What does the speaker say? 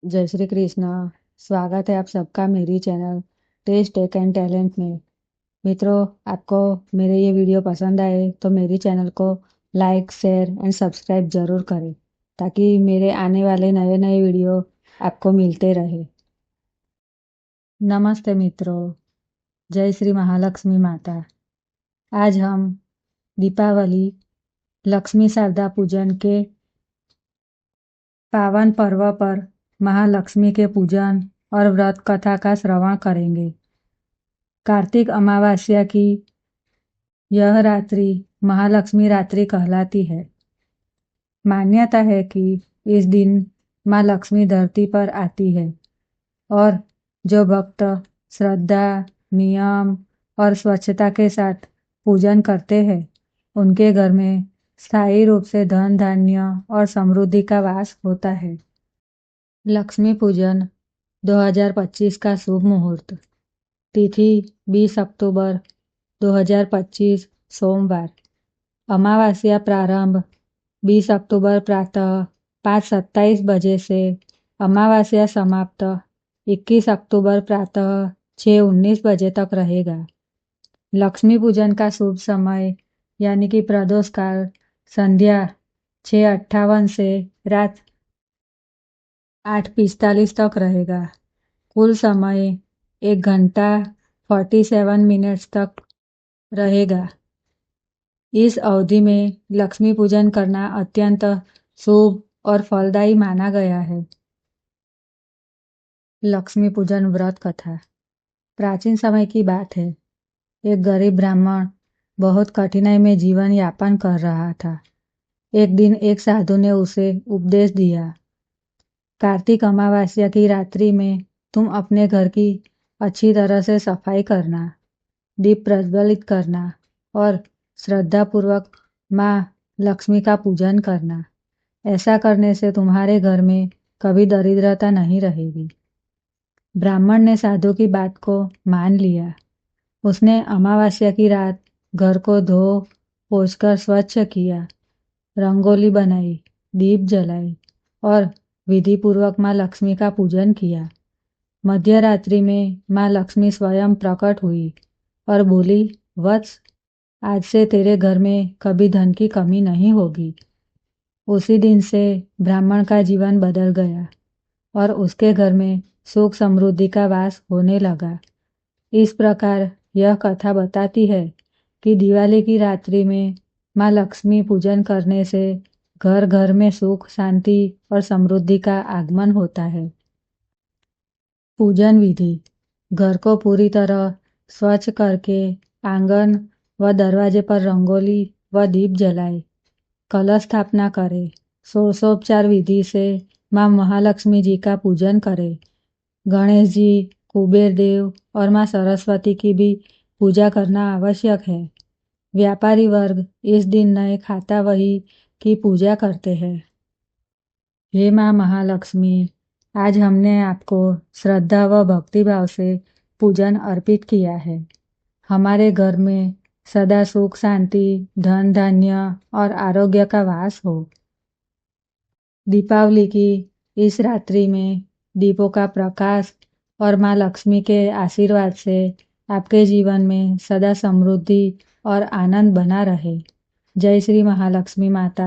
जय श्री कृष्ण। स्वागत है आप सबका मेरी channel test tech and talent में। मित्रों, आपको मेरे ये वीडियो पसंद आए तो मेरी चैनल को लाइक शेयर एंड सब्सक्राइब ज़रूर करें ताकि मेरे आने वाले नए नए वीडियो आपको मिलते रहे। नमस्ते मित्रों, जय श्री महालक्ष्मी माता। आज हम दीपावली लक्ष्मी शारदा पूजन के पावन पर्व पर महालक्ष्मी के पूजन और व्रत कथा का श्रवण करेंगे। कार्तिक अमावस्या की यह रात्रि महालक्ष्मी रात्रि कहलाती है। मान्यता है कि इस दिन माँ लक्ष्मी धरती पर आती है और जो भक्त श्रद्धा, नियम और स्वच्छता के साथ पूजन करते हैं उनके घर में स्थायी रूप से धन धान्य और समृद्धि का वास होता है। लक्ष्मी पूजन 2025 का शुभ मुहूर्त। तिथि 20 अक्टूबर 2025 सोमवार। अमावस्या प्रारंभ 20 अक्टूबर प्रातः 5:27 बजे से अमावस्या समाप्त 21 अक्टूबर प्रातः 6:19 बजे तक रहेगा। लक्ष्मी पूजन का शुभ समय यानी कि प्रदोष काल संध्या 6:58 से रात 8:45 तक रहेगा। कुल समय 1 घंटा 47 मिनट्स तक रहेगा। इस अवधि में लक्ष्मी पूजन करना अत्यंत शुभ और फलदायी माना गया है। लक्ष्मी पूजन व्रत कथा। प्राचीन समय की बात है। एक गरीब ब्राह्मण बहुत कठिनाई में जीवन यापन कर रहा था। एक दिन एक साधु ने उसे उपदेश दिया, कार्तिक अमावस्या की रात्रि में तुम अपने घर की अच्छी तरह से सफाई करना, दीप प्रज्वलित करना और श्रद्धापूर्वक माँ लक्ष्मी का पूजन करना। ऐसा करने से तुम्हारे घर में कभी दरिद्रता नहीं रहेगी। ब्राह्मण ने साधु की बात को मान लिया। उसने अमावस्या की रात घर को धो पोंछकर स्वच्छ किया, रंगोली बनाई, दीप जलाई और विधिपूर्वक माँ लक्ष्मी का पूजन किया। मध्य रात्रि में माँ लक्ष्मी स्वयं प्रकट हुई और बोली, वत्स, आज से तेरे घर में कभी धन की कमी नहीं होगी। उसी दिन से ब्राह्मण का जीवन बदल गया और उसके घर में सुख समृद्धि का वास होने लगा। इस प्रकार यह कथा बताती है कि दिवाली की रात्रि में माँ लक्ष्मी पूजन करने से घर घर में सुख, शांति और समृद्धि का आगमन होता है। पूजन विधि। घर को पूरी तरह स्वच्छ करके आंगन व दरवाजे पर रंगोली व दीप जलाए, कलश स्थापना करें, षोडशोपचार विधि से माँ महालक्ष्मी जी का पूजन करें। गणेश जी, कुबेर देव और माँ सरस्वती की भी पूजा करना आवश्यक है। व्यापारी वर्ग इस दिन नए खाता वही की पूजा करते हैं। हे माँ महालक्ष्मी, आज हमने आपको श्रद्धा व भक्तिभाव से पूजन अर्पित किया है। हमारे घर में सदा सुख शांति, धन धान्य और आरोग्य का वास हो। दीपावली की इस रात्रि में दीपों का प्रकाश और माँ लक्ष्मी के आशीर्वाद से आपके जीवन में सदा समृद्धि और आनंद बना रहे। जय श्री महालक्ष्मी माता।